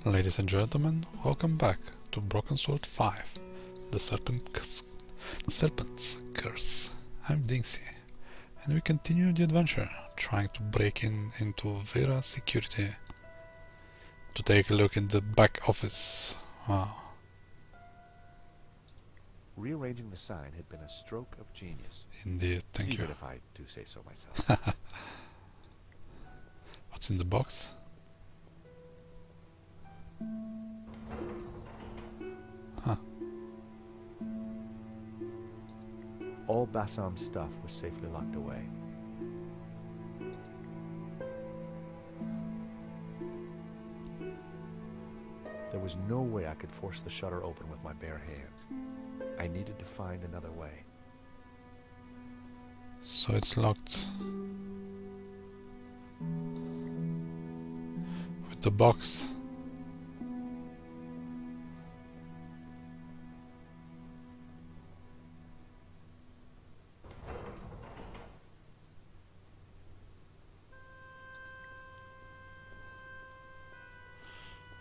Ladies and gentlemen, welcome back to Broken Sword 5, the Serpent's Curse. I'm DinXy, and we continue the adventure, trying to break into Vera Security to take a look in the back office. Wow. Rearranging the sign had been a stroke of genius. Indeed, thank you. Even if I do say so myself. What's in the box? Huh. All Bassam's stuff was safely locked away. There was no way I could force the shutter open with my bare hands. I needed to find another way. So it's locked with the box.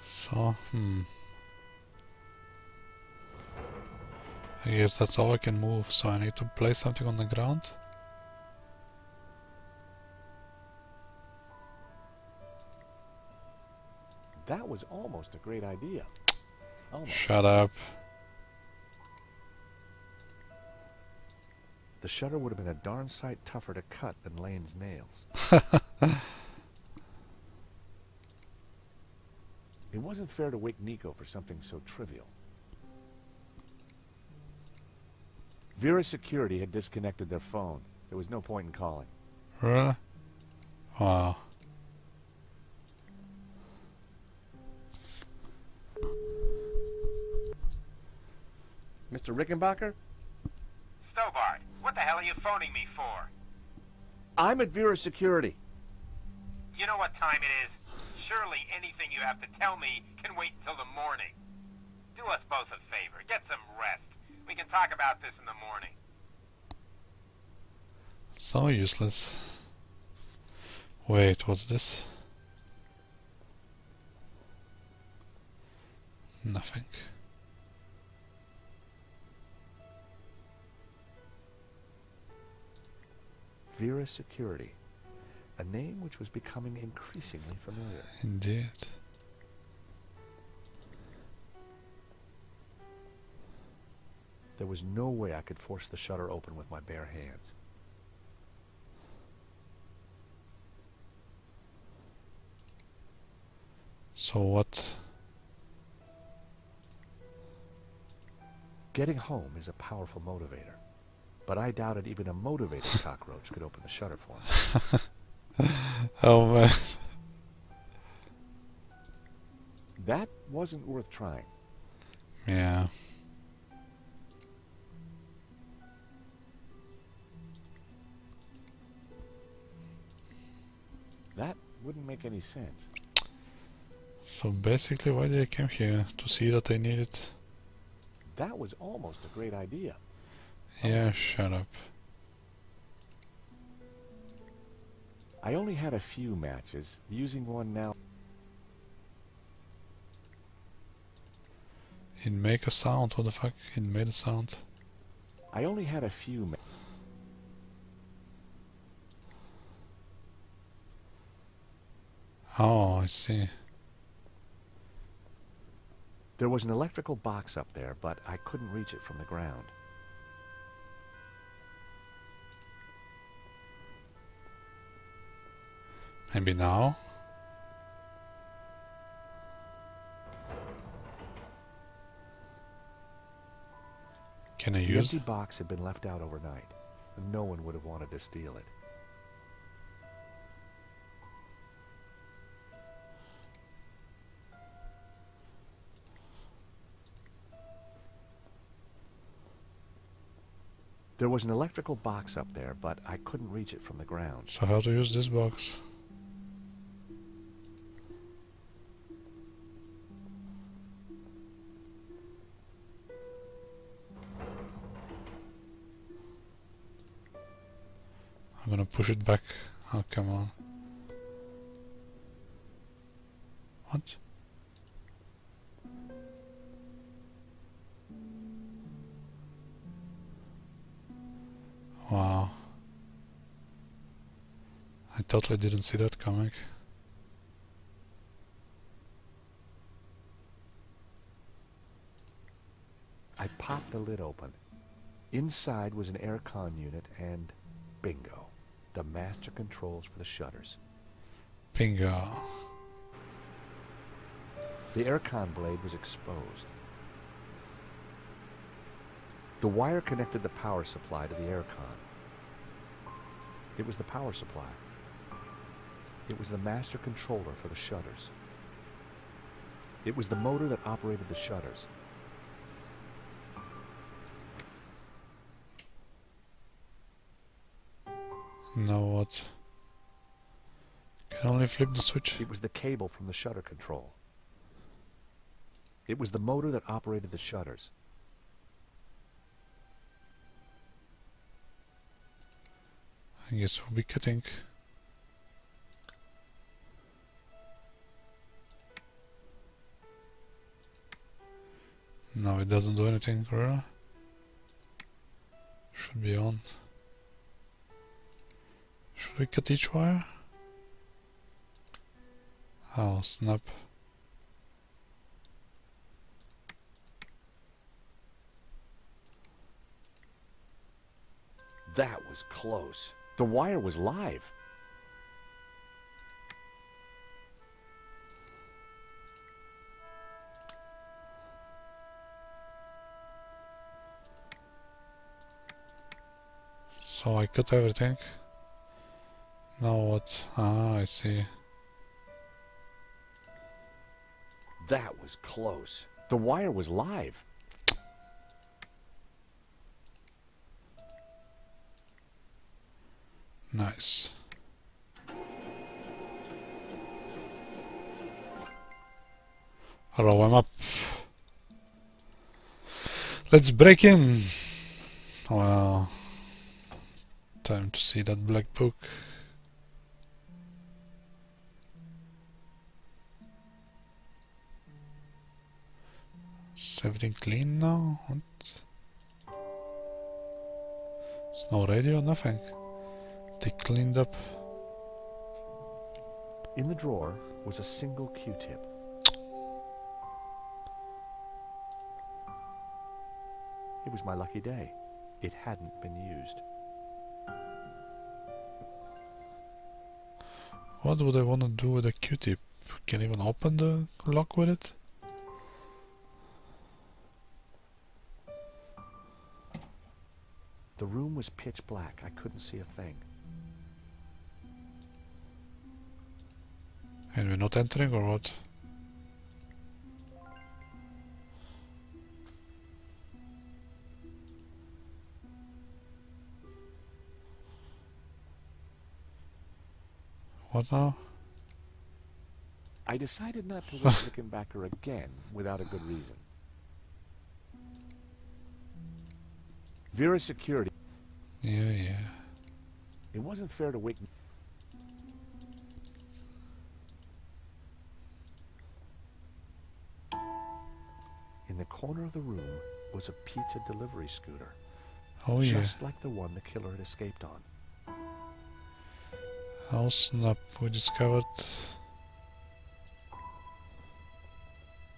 So, I guess that's all I can move, so I need to place something on the ground. That was almost a great idea. Almost. Shut up. The shutter would have been a darn sight tougher to cut than Laine's nails. It wasn't fair to wake Nico for something so trivial. Vera Security had disconnected their phone. There was no point in calling. Really? Wow. Mr. Rickenbacker? Stobart, what the hell are you phoning me for? I'm at Vera Security. You know what time it is? Surely anything you have to tell me can wait until the morning. Do us both a favor. Get some rest. We can talk about this in the morning. So useless. Wait, what's this? Nothing. Vera Security. A name which was becoming increasingly familiar. Indeed. There was no way I could force the shutter open with my bare hands. So what? Getting home is a powerful motivator, but I doubted even a motivated cockroach could open the shutter for me. Oh man. That wasn't worth trying. Yeah. That wouldn't make any sense. So basically why did I come here? To see that I need it? That was almost a great idea. Yeah, shut up. I only had a few matches. Using one now. It make a sound, what the fuck? It made a sound. I only had a few Oh, I see. There was an electrical box up there, but I couldn't reach it from the ground. Maybe now? Can I The use empty box had been left out overnight, and no one would have wanted to steal it. There was an electrical box up there, but I couldn't reach it from the ground. So how to use this box? I'm gonna push it back. Oh, come on. What? Wow. I totally didn't see that coming. I popped the lid open. Inside was an aircon unit and bingo, the master controls for the shutters. Bingo. The aircon blade was exposed. The wire connected the power supply to the aircon. It was the power supply. It was the master controller for the shutters. It was the motor that operated the shutters. Now what? Can only flip the switch. It was the cable from the shutter control. It was the motor that operated the shutters. I guess we'll be cutting. No, it doesn't do anything, really. Should be on. Should we cut each wire? Oh, snap. That was close. The wire was live. So I cut everything. Now what? Ah, I see. That was close. The wire was live. Nice. Hello, I'm up. Let's break in. Well, time to see that black book. Is everything clean now? What? There's no radio, nothing. They cleaned up. In the drawer was a single Q-tip. It was my lucky day. It hadn't been used. What would I want to do with a Q-tip? Can even open the lock with it? The room was pitch black. I couldn't see a thing. And we're not entering or what? What now? I decided not to wake Rickenbacker again without a good reason. Vera's security. Yeah. It wasn't fair to wake. In the corner of the room was a pizza delivery scooter. Oh yeah. Just like the one the killer had escaped on. Oh snap, we discovered...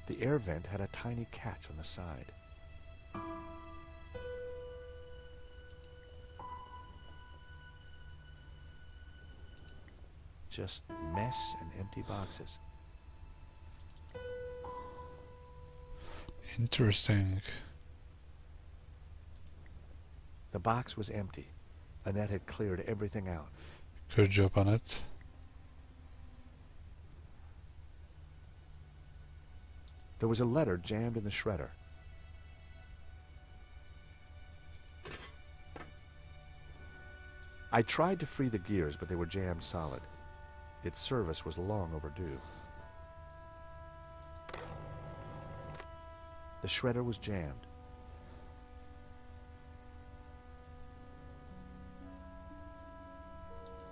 The air vent had a tiny catch on the side. Just mess and empty boxes. Interesting. The box was empty. Annette had cleared everything out. Good job on it. There was a letter jammed in the shredder. I tried to free the gears, but they were jammed solid. Its service was long overdue. The shredder was jammed.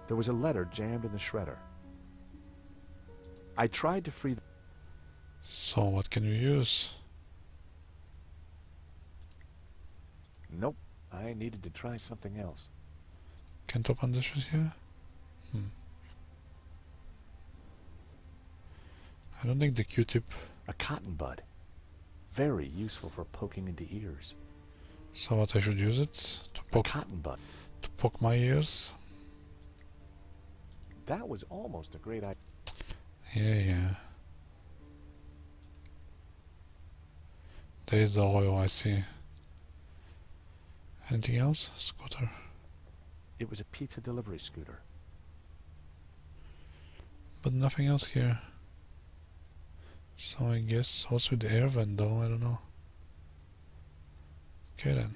There was a letter jammed in the shredder. I tried to free the... So what can you use? Nope. I needed to try something else. Can't open this shit here? I don't think the Q-tip... A cotton bud. Very useful for poking into ears. So what, I should use it? To A poke... cotton bud. to poke my ears? That was almost a great idea. Yeah. There is the oil, I see. Anything else? Scooter. It was a pizza delivery scooter. But nothing else here. So I guess what's with the air vent though? I don't know. Okay then.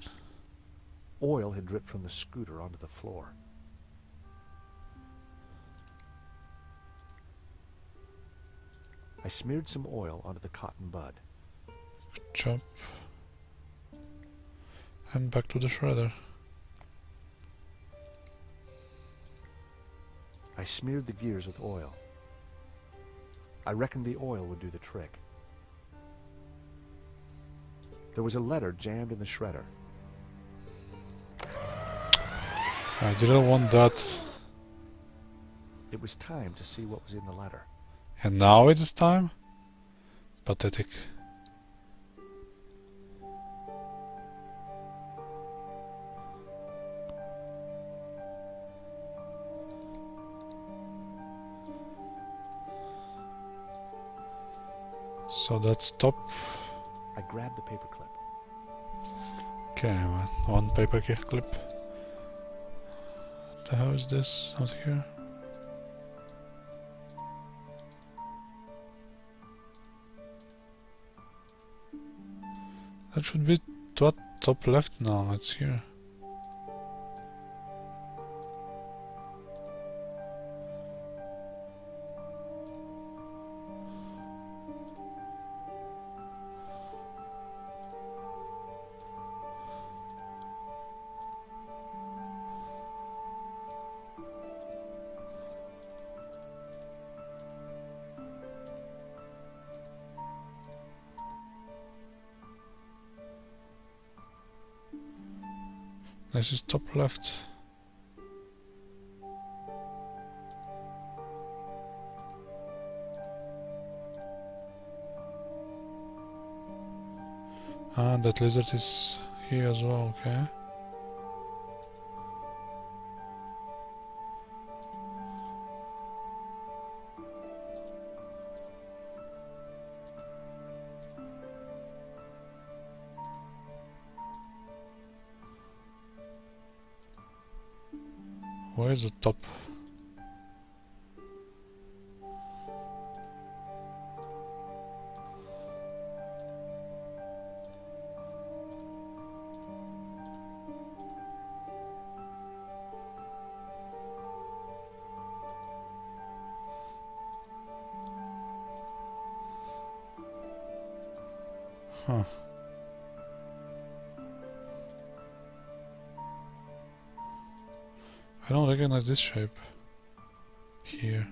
Oil had dripped from the scooter onto the floor. I smeared some oil onto the cotton bud. Chop. And back to the shredder. I smeared the gears with oil. I reckoned the oil would do the trick. There was a letter jammed in the shredder. I didn't want that. It was time to see what was in the letter. And now it is time? Pathetic. So that's top. I grabbed the paperclip. Okay, one paper clip. What the hell is this? Not here. That should be top left now. It's here. This is top left. And that lizard is here as well, okay. Where is the top? Huh. I don't recognize this shape here.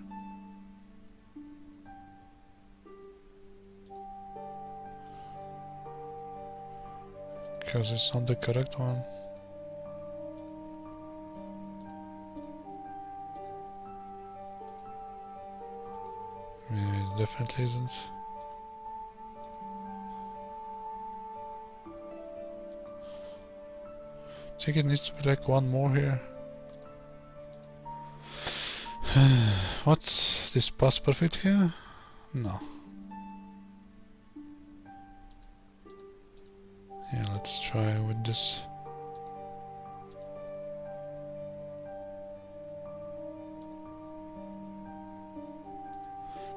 Because it's not the correct one. Yeah, it definitely isn't. I think it needs to be like one more here. What's this pass perfect here? No. Yeah, let's try with this.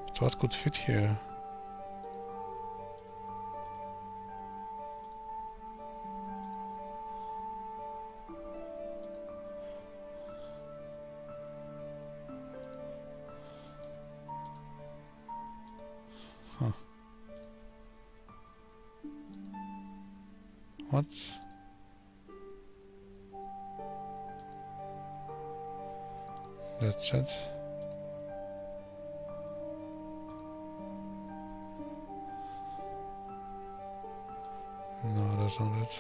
But what could fit here? Huh. What? That's it. No, that's not it.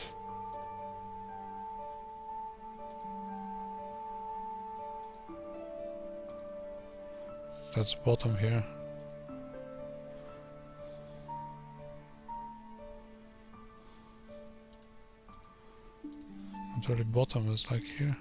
That's bottom here. Not really bottom, it's like here.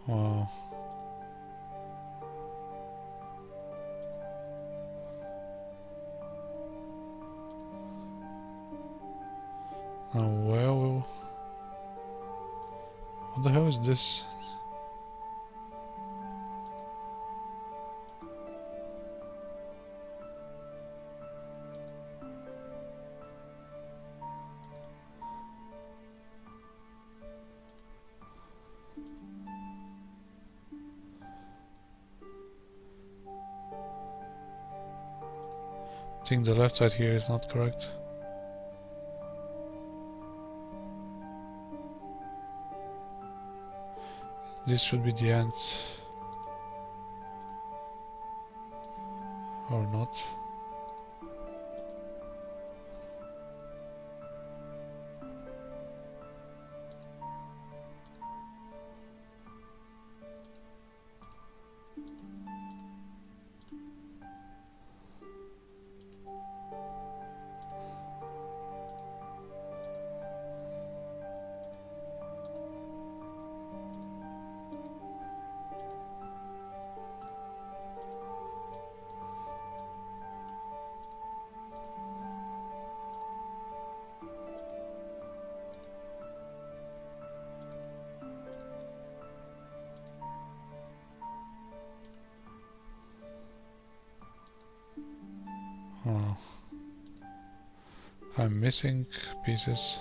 Wow. Now where will... What the hell is this? I think the left side here is not correct. This should be the end. Or not. Oh. I'm missing pieces.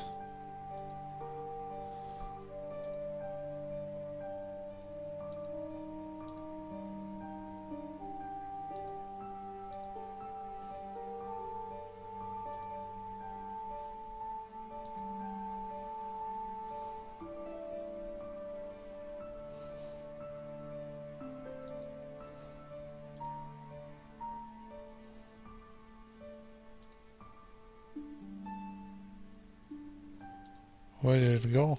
Where did it go?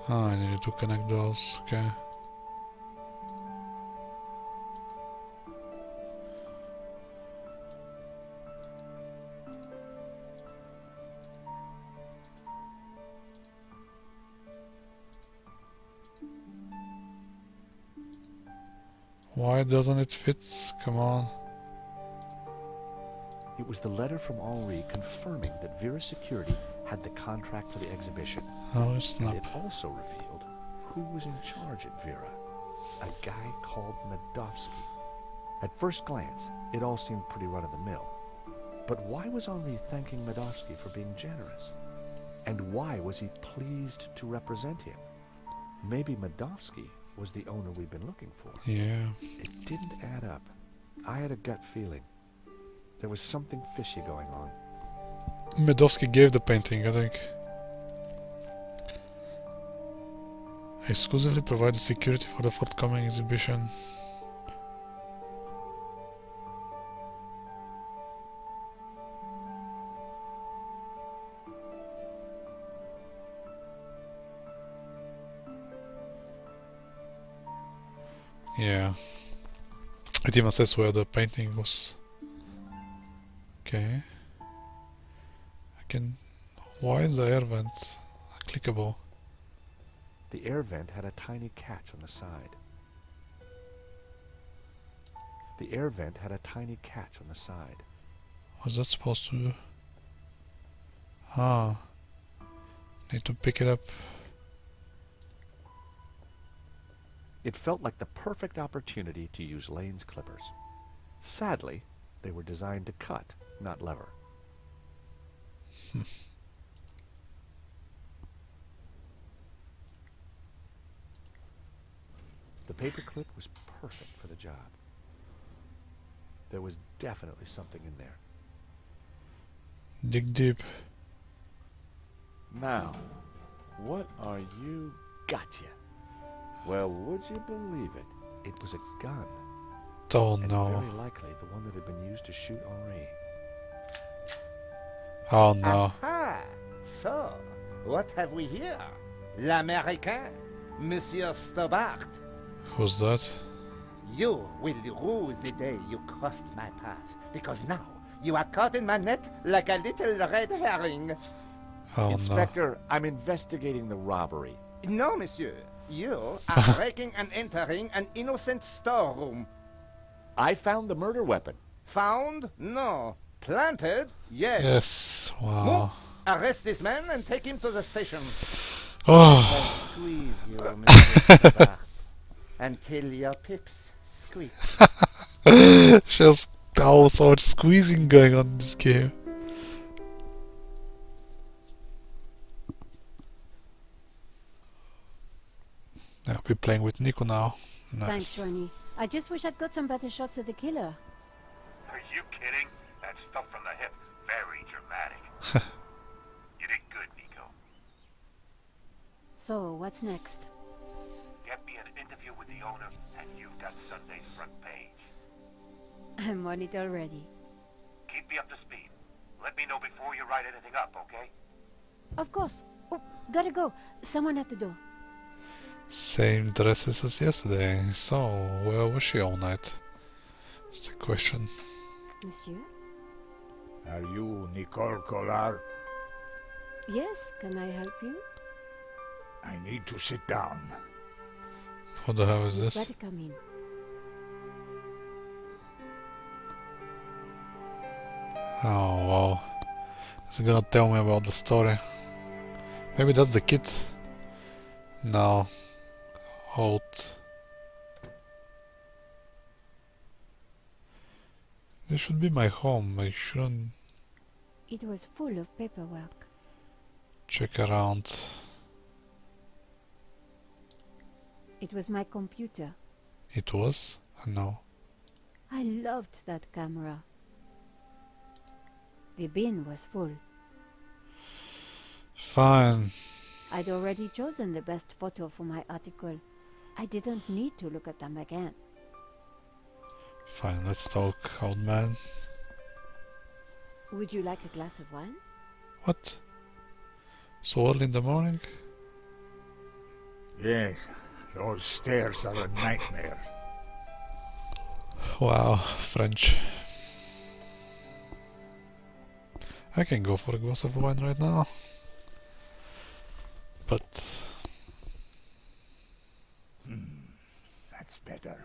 Ah, I needed to connect those, okay. Why doesn't it fit? Come on. It was the letter from Henri confirming that Vera Security had the contract for the exhibition. Oh, it's And not. it also revealed who was in charge at Vera. A guy called Medovsky. At first glance, it all seemed pretty run-of-the-mill. But why was Henri thanking Medovsky for being generous? And why was he pleased to represent him? Maybe Medovsky was the owner we've been looking for. Yeah. It didn't add up. I had a gut feeling. There was something fishy going on. Medovsky gave the painting, I think. Exclusively provided security for the forthcoming exhibition. Yeah. It even says where the painting was. Okay. I can... Why is the air vent clickable? The air vent had a tiny catch on the side. The air vent had a tiny catch on the side. What's that supposed to do? Ah. Need to pick it up. It felt like the perfect opportunity to use Laine's clippers. Sadly, they were designed to cut, not lever. The paperclip was perfect for the job. There was definitely something in there. Dig deep. Now, what are you? Gotcha. Well, would you believe it? It was a gun. Oh And no. very likely the one that had been used to shoot Henri. Oh no. Aha! So, what have we here? L'Américain, Monsieur Stobart. Who's that? You will rue the day you crossed my path, because now you are caught in my net like a little red herring. Oh Inspector, I'm investigating the robbery. No, monsieur. You are breaking and entering an innocent storeroom. I found the murder weapon. Found? No. Planted? no. Yes. Yes. Move. Wow. Arrest this man and take him to the station. Oh. I'll squeeze you, Mr. Stobart, until your pips squeak. Just how so much squeezing going on in this game. I'll be playing with Nico now. Thanks, Nice. Ronnie. I just wish I'd got some better shots of the killer. Are you kidding? That stuff from the hip, very dramatic. You did good, Nico. So, what's next? Get me an interview with the owner, and you've got Sunday's front page. I'm on it already. Keep me up to speed. Let me know before you write anything up, okay? Of course. Oh, gotta go. Someone at the door. Same dresses as yesterday. So, where was she all night? That's the question. Monsieur? Are you Nicole Collard? Yes, can I help you? I need to sit down. What the hell is You'd this? better come in. Oh wow. Is he gonna tell me about the story? Maybe that's the kid? No. Hold. This should be my home. I shouldn't It was full of paperwork. check around. It was my computer. It was? No. I loved that camera. The bin was full. Fine. I'd already chosen the best photo for my article. I didn't need to look at them again. Fine, let's talk, old man. Would you like a glass of wine? What? So early in the morning? Yes, those stairs are a nightmare. Wow, French. I can go for a glass of wine right now. But That's better.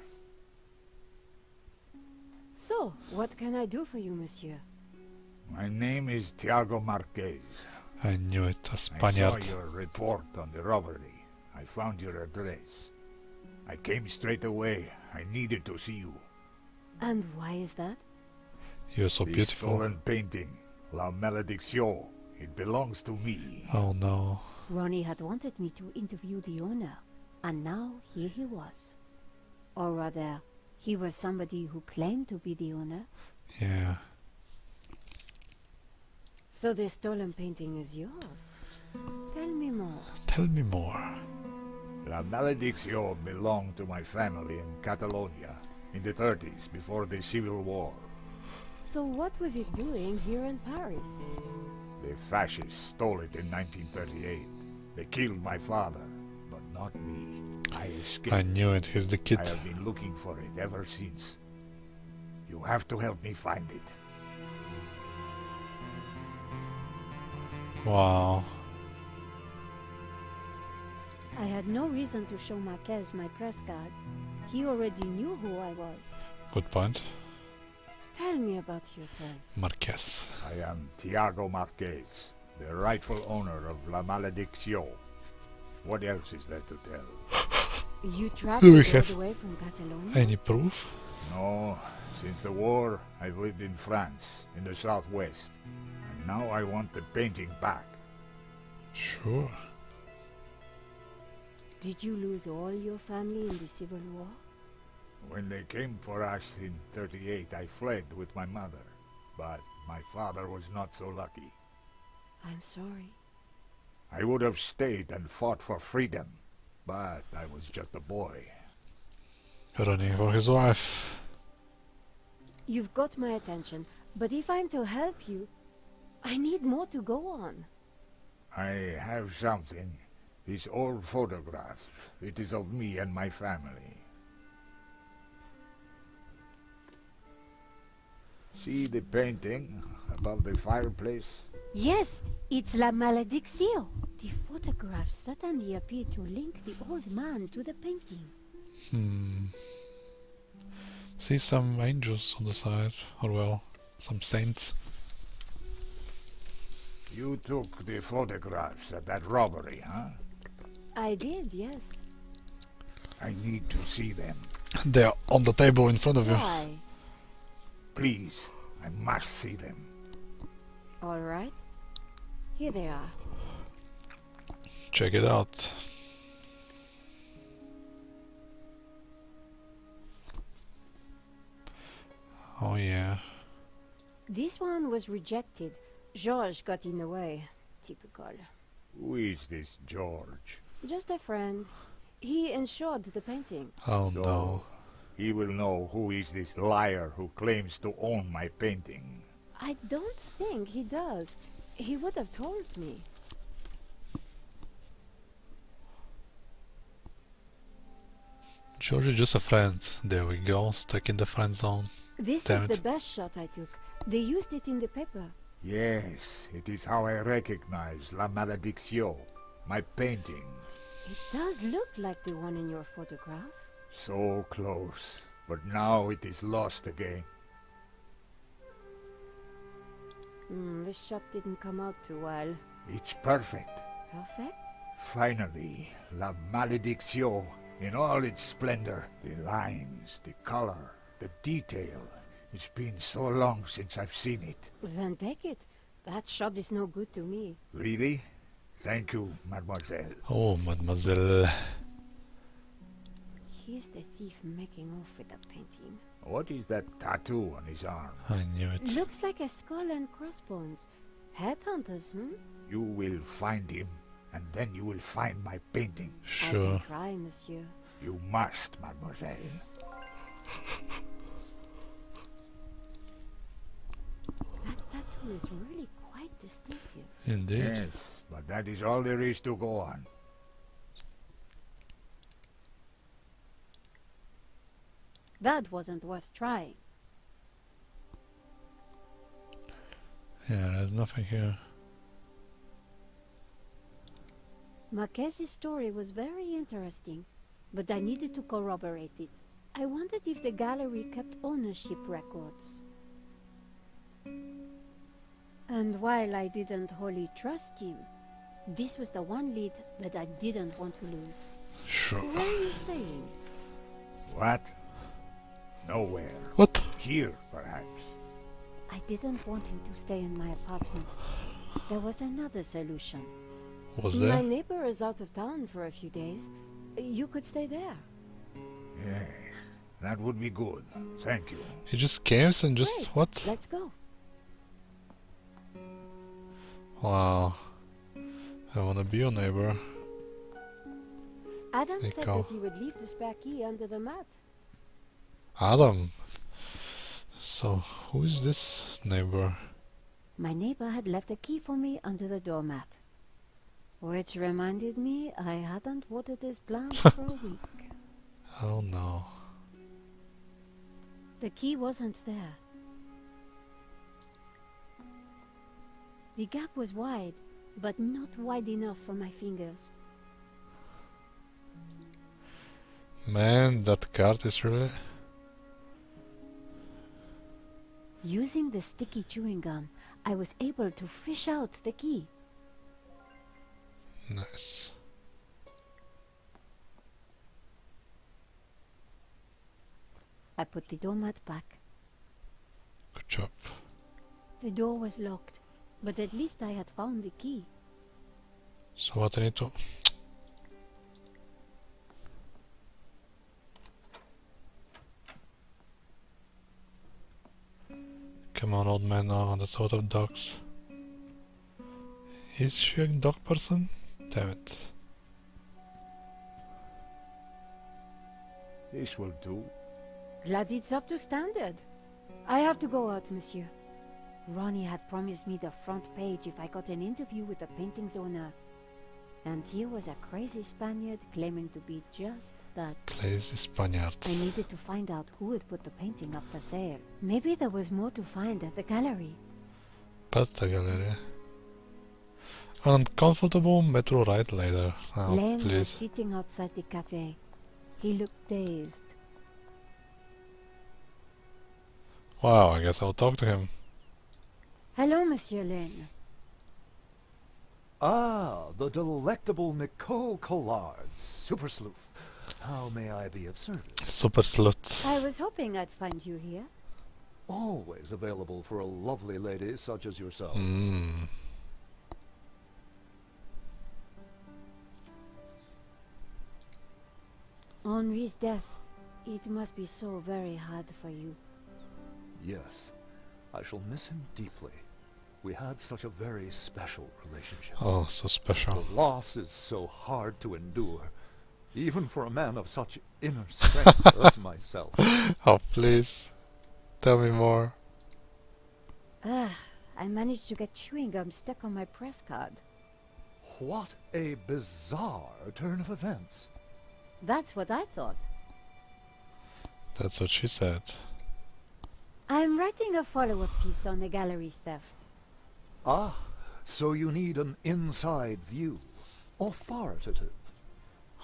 So, what can I do for you, monsieur? My name is Tiago Marquez. I knew it, a I saw Spaniard. your report on the robbery. I found your address. I came straight away. I needed to see you. And why is that? You're so The beautiful. stolen painting, La Malédiction. It belongs to me. Oh no. Ronnie had wanted me to interview the owner, and now here he was. Or rather, he was somebody who claimed to be the owner. Yeah. So the stolen painting is yours. Tell me more. Tell me more. La Malédiction belonged to my family in Catalonia in the 30s, before the Civil War. So what was it doing here in Paris? The fascists stole it in 1938. They killed my father, but not me. I escaped. I knew it, he's the kid. I have been looking for it ever since. You have to help me find it. Wow. I had no reason to show Marquez my press card. He already knew who I was. Good point. Tell me about yourself. Marquez. I am Tiago Marquez, the rightful owner of La Malédiction. What else is there to tell? You Do we traveled all have the way from Catalonia? any proof? No, since the war, I've lived in France, in the southwest. And now I want the painting back. Sure. Did you lose all your family in the Civil War? When they came for us in 38, I fled with my mother. But my father was not so lucky. I'm sorry. I would have stayed and fought for freedom, but I was just a boy. Running for his wife. You've got my attention, but if I'm to help you, I need more to go on. I have something. This old photograph. It is of me and my family. See the painting above the fireplace? Yes, it's La Maledicción. The photographs suddenly appear to link the old man to the painting. See some angels on the side, or well, some saints. You took the photographs at that robbery, huh? I did, yes. I need to see them. They're on the table in front of you. Why? Please, I must see them. All right. Here they are. Check it out. Oh yeah. This one was rejected. George got in the way. Typical. Who is this George? Just a friend. He insured the painting. Oh So, no. he will know who is this liar who claims to own my painting. I don't think he does. He would have told me. George is just a friend. There we go, stuck in the friend zone. This Damn is it. the best shot I took. They used it in the paper. Yes, it is how I recognize La Maledicción, my painting. It does look like the one in your photograph. So close, but now it is lost again. This shot didn't come out too well. It's perfect. Perfect? Finally, La Maledicción in all its splendor. The lines, the color, the detail. It's been so long since I've seen it. Then take it. That shot is no good to me. Really? Thank you, mademoiselle. Oh, mademoiselle. Here's the thief making off with the painting. What is that tattoo on his arm? I knew it. Looks like a skull and crossbones. Headhunters, You will find him, and then you will find my painting. I Sure. can try, monsieur. You must, mademoiselle. That tattoo is really quite distinctive. Indeed. Yes, but that is all there is to go on. That wasn't worth trying. Yeah, there's nothing here. Marquez's story was very interesting, but I needed to corroborate it. I wondered if the gallery kept ownership records. And while I didn't wholly trust him, this was the one lead that I didn't want to lose. Sure. Where are you staying? What? Nowhere. What? Here, perhaps. I didn't want him to stay in my apartment. There was another solution. Was My there? neighbor is out of town for a few days. You could stay there. Yes, that would be good. Thank you. He just cares and just Great. what? Let's go. Wow. I wanna be your neighbor. Adam said Nico. that he would leave the spare key under the mat. Adam. So, who is this neighbor? My neighbor had left a key for me under the doormat. Which reminded me I hadn't watered his plants for a week. Oh no. The key wasn't there. The gap was wide, but not wide enough for my fingers. Man, that card is really... Using the sticky chewing gum, I was able to fish out the key. nice. I put the doormat back. Good job. The door was locked, but at least I had found the key. So what I need to... Come on, old man. Oh, that's out of dogs. Is she a dog person? Damn it. This will do. Glad it's up to standard. I have to go out, monsieur. Ronnie had promised me the front page if I got an interview with the painting's owner. And here was a crazy Spaniard claiming to be just that. Crazy Spaniard. I needed to find out who had put the painting up for sale. Maybe there was more to find at the gallery. But the gallery. Uncomfortable metro ride later. Oh, Laine was please. sitting outside the cafe. He looked dazed. Wow, I guess I'll talk to him. Hello, Monsieur Laine. Ah, the delectable Nicole Collard, super sleuth. How may I be of service? Super slut. I was hoping I'd find you here. Always available for a lovely lady such as yourself. Mm. Henri's death. It must be so very hard for you. Yes, I shall miss him deeply. We had such a very special relationship. Oh, so special. The loss is so hard to endure, even for a man of such inner strength as myself. Oh, please. Tell me more. I managed to get chewing gum stuck on my press card. What a bizarre turn of events. That's what I thought. That's what she said. I'm writing a follow-up piece on the gallery theft. Ah, so you need an inside view. Authoritative.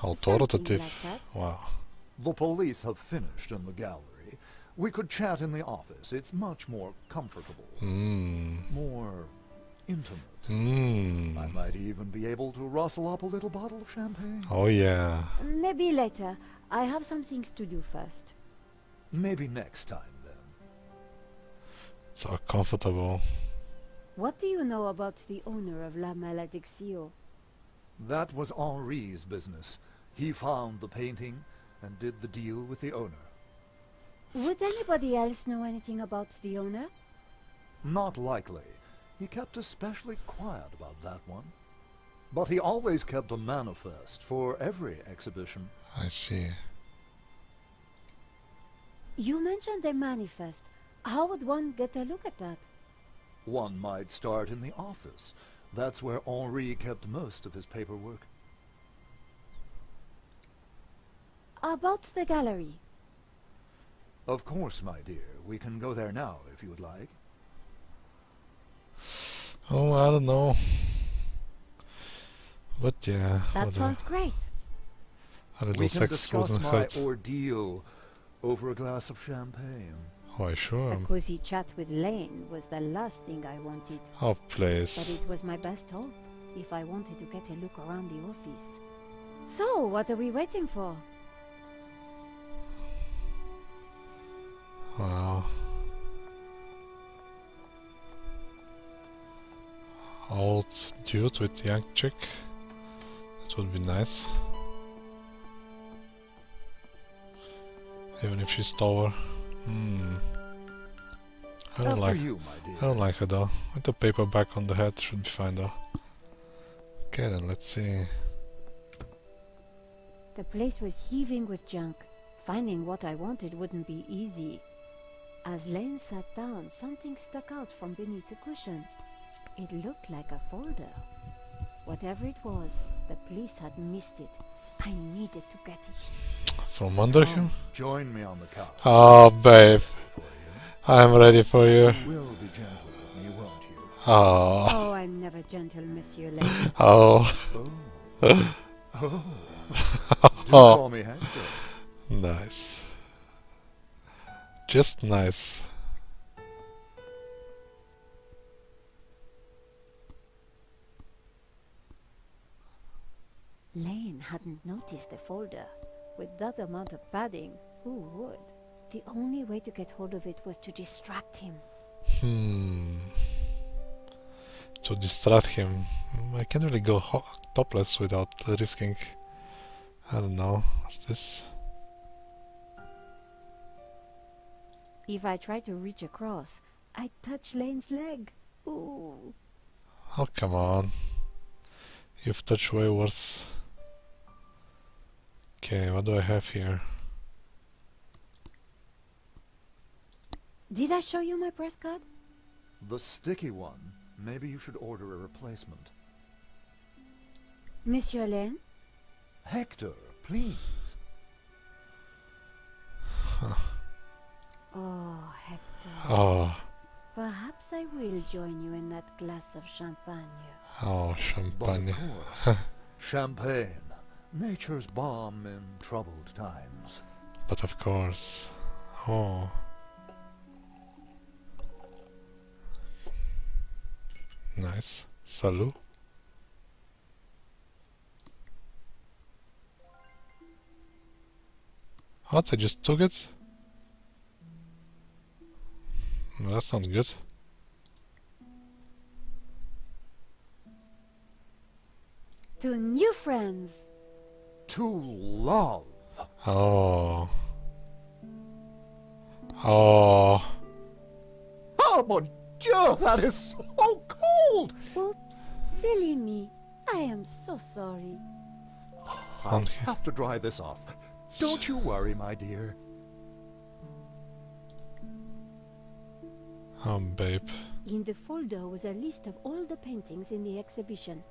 Authoritative. Like that. Wow. The police have finished in the gallery. We could chat in the office. It's much more comfortable. Mmm. More intimate. Mmm. I might even be able to rustle up a little bottle of champagne. Oh yeah. Maybe later. I have some things to do first. Maybe next time, then. So comfortable. What do you know about the owner of La Malédiction? That was Henri's business. He found the painting and did the deal with the owner. Would anybody else know anything about the owner? Not likely. He kept especially quiet about that one. But he always kept a manifest for every exhibition. I see. You mentioned a manifest. How would one get a look at that? One might start in the office. That's where Henri kept most of his paperwork. About the gallery. Of course, my dear. We can go there now, if you would like. Oh, I don't know. But yeah. That sounds great. A little We can sex discuss wouldn't my hurt. ordeal over a glass of champagne. Why, sure. A cozy chat with Laine was the last thing I wanted. Oh, But please. it was my best hope if I wanted to get a look around the office. So, what are we waiting for? Wow. Old dude with young chick. That would be nice. Even if she's taller. I don't After like. you, my dear. I don't like her though. With the paper back on the head should be fine though. Okay then, let's see. The place was heaving with junk. Finding what I wanted wouldn't be easy. As Laine sat down, something stuck out from beneath the cushion. It looked like a folder. Whatever it was, the police had missed it. I needed to get it. From under him? Join me on the couch. Oh, babe. For you. I'm ready for you. You will be gentle with me, won't you? Oh. Oh, I'm never gentle, Monsieur Laine. Oh. Oh. Oh. Do Oh. call me Hector. Nice. Just nice. Laine hadn't noticed the folder. With that amount of padding, who would? The only way to get hold of it was to distract him. To distract him. I can't really go topless without risking... I don't know. What's this? If I try to reach across, I touch Laine's leg. Ooh. Oh, come on. You've touched way worse. Okay, what do I have here? Did I show you my press card? The sticky one. Maybe you should order a replacement. Monsieur Laine? Hector, please. Oh, Hector. Oh, Perhaps I will join you in that glass of champagne. oh, But champagne. of course, champagne. Nature's balm in troubled times. But of course. Oh. Nice. Salut. What? I just took it? Well, that sounds good. To new friends! To love. Oh. Oh. Oh, mon Dieu, that is so cold! Oops, silly me. I am so sorry. I'll have to dry this off. Don't you worry, my dear. Oh, babe. In the folder was a list of all the paintings in the exhibition.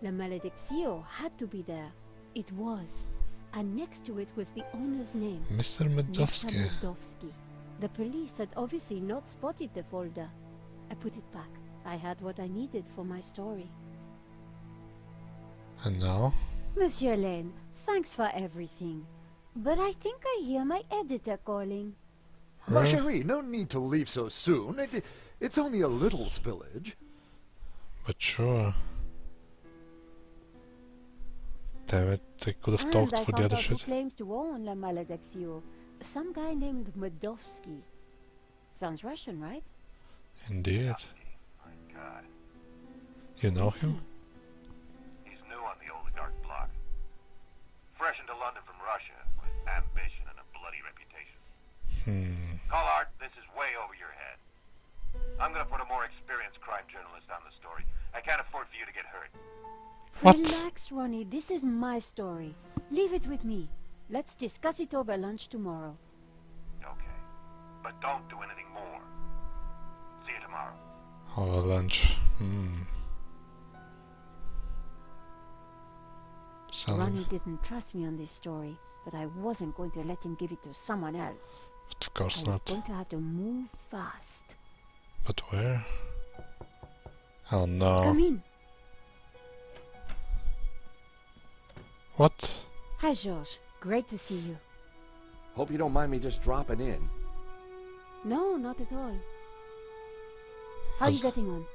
La Malediccio had to be there. It was. And next to it was the owner's name. Mr. Medovsky. Mr. Medovsky. The police had obviously not spotted the folder. I put it back. I had what I needed for my story. And now? Monsieur Laine, thanks for everything. But I think I hear my editor calling. Ma Huh? chérie, no need to leave so soon. It's only a little spillage. But sure. Damn it, they could have And talked I for the found other out who shit. claims to own La Malediccio. Some guy named Medovsky. Sounds Russian, right? Indeed. My God. You know him? He's new on the oligarch block. Fresh into London from Russia with ambition and a bloody reputation. Collard, this is way over your head. I'm gonna put a more experienced crime journalist on the story. I can't afford for you to get hurt. What? Relax, Ronnie. This is my story. Leave it with me. Let's discuss it over lunch tomorrow. Okay. But don't do anything more. See you tomorrow. Over lunch. Ronnie didn't trust me on this story, but I wasn't going to let him give it to someone else. Of I course was not. going to have to move fast. But where? Oh no. Come in. What? Hi, George. Great to see you. Hope you don't mind me just dropping in. No, not at all. How are you getting on?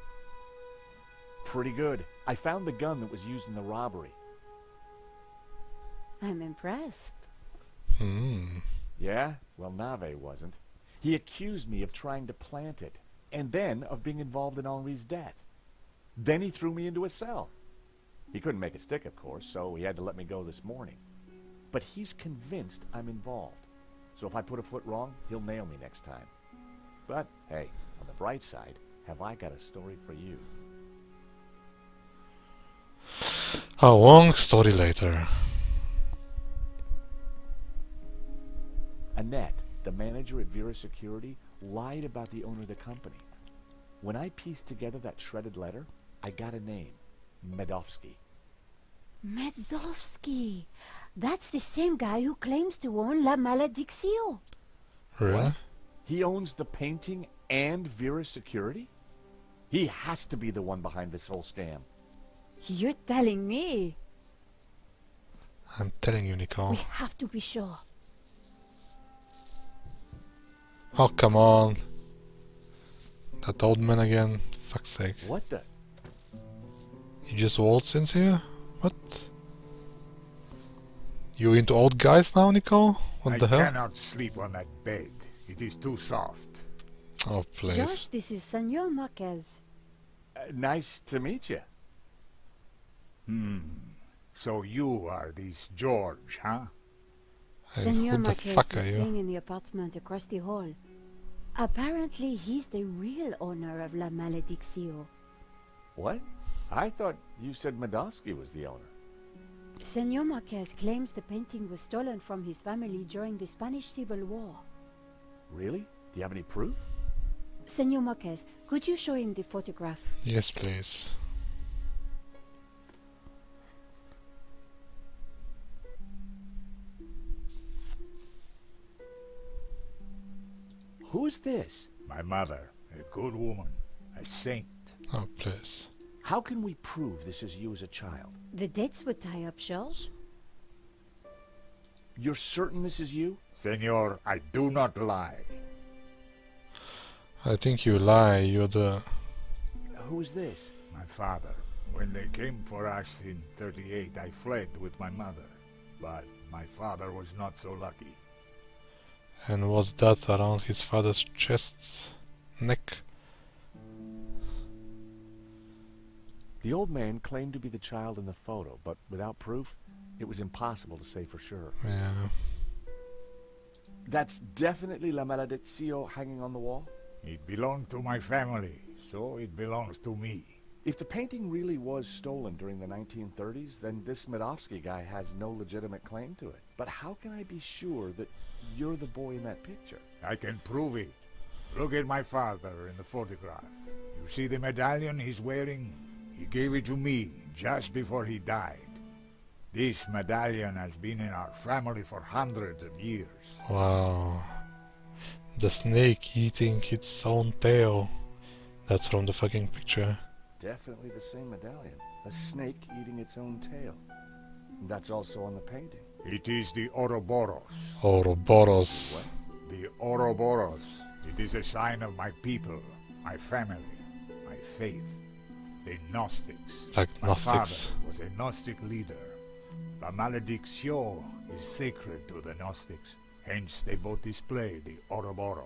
Pretty good. I found the gun that was used in the robbery. I'm impressed. Yeah? Well, Nave wasn't. He accused me of trying to plant it, and then of being involved in Henri's death. Then he threw me into a cell. He couldn't make it stick, of course, so he had to let me go this morning. But he's convinced I'm involved. So if I put a foot wrong, he'll nail me next time. But, hey, on the bright side, have I got a story for you? A long story later. Annette, the manager at Vera Security, lied about the owner of the company. When I pieced together that shredded letter, I got a name. Medovsky. Medovsky. That's the same guy who claims to own La Malediccio. Really? What? He owns the painting and Vera Security? He has to be the one behind this whole scam. You're telling me. I'm telling you, Nico. We have to be sure. Oh, come on. That old man again. Fuck's sake. What the? He just waltzed into here? What? You into old guys now, Nico? What I the hell? cannot sleep on that bed. It is too soft. Oh, please. Josh, this is Senor Marquez. Nice to meet you. So you are this George, huh? Hey, Senor who the Marquez fuck is are you? staying in the apartment across the hall. Apparently, he's the real owner of La Malediccio. What? I thought you said Medovsky was the owner. Senor Marquez claims the painting was stolen from his family during the Spanish Civil War. Really? Do you have any proof? Senor Marquez, could you show him the photograph? Yes, please. Who's this? My mother, a good woman, a saint. Oh, please. How can we prove this is you as a child? The dates would tie up, George. You're certain this is you? Senor, I do not lie. I think you lie. You're the... Who's this? My father. When they came for us in 38, I fled with my mother. But my father was not so lucky. And was that around his father's chest, neck? The old man claimed to be the child in the photo, but without proof, it was impossible to say for sure. Yeah. That's definitely La Malediccio hanging on the wall? It belonged to my family, so it belongs to me. If the painting really was stolen during the 1930s, then this Medovsky guy has no legitimate claim to it. But how can I be sure that you're the boy in that picture? I can prove it. Look at my father in the photograph. You see the medallion he's wearing? He gave it to me just before he died. This medallion has been in our family for hundreds of years. Wow. The snake eating its own tail. That's from the fucking picture. Definitely the same medallion. A snake eating its own tail. That's also on the painting. It is the Ouroboros. Ouroboros. The Ouroboros. It is a sign of my people, my family, my faith. The Gnostics. Like My Gnostics. father was a Gnostic leader. La Malediccio is sacred to the Gnostics. Hence they both display the Ouroboros.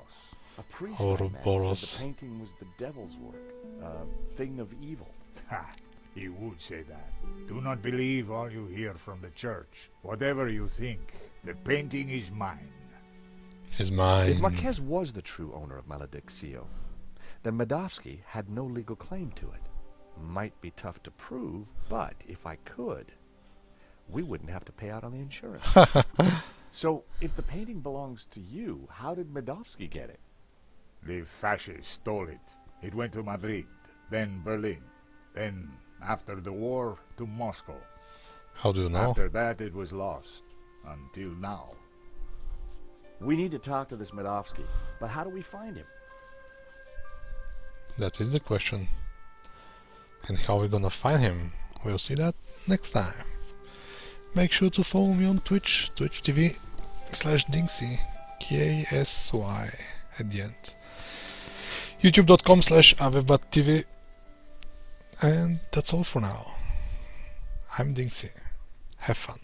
A priest I met Ouroboros. said the painting was the devil's work. A thing of evil. Ha! He would say that. Do not believe all you hear from the church. Whatever you think, the painting is mine. Is mine. If Marquez was the true owner of Malediccio, then Medovsky had no legal claim to it. Might be tough to prove, but if I could, we wouldn't have to pay out on the insurance. So, if the painting belongs to you, how did Medovsky get it? The fascists stole it. It went to Madrid, then Berlin, then, after the war, to Moscow. How do you know? After that, it was lost. Until now. We need to talk to this Medovsky, but how do we find him? That is the question. And how we're gonna find him? We'll see that next time. Make sure to follow me on Twitch, twitch.tv/DinXy, KSY at the end. YouTube.com/AvebatTV. And that's all for now. I'm DinXy. Have fun.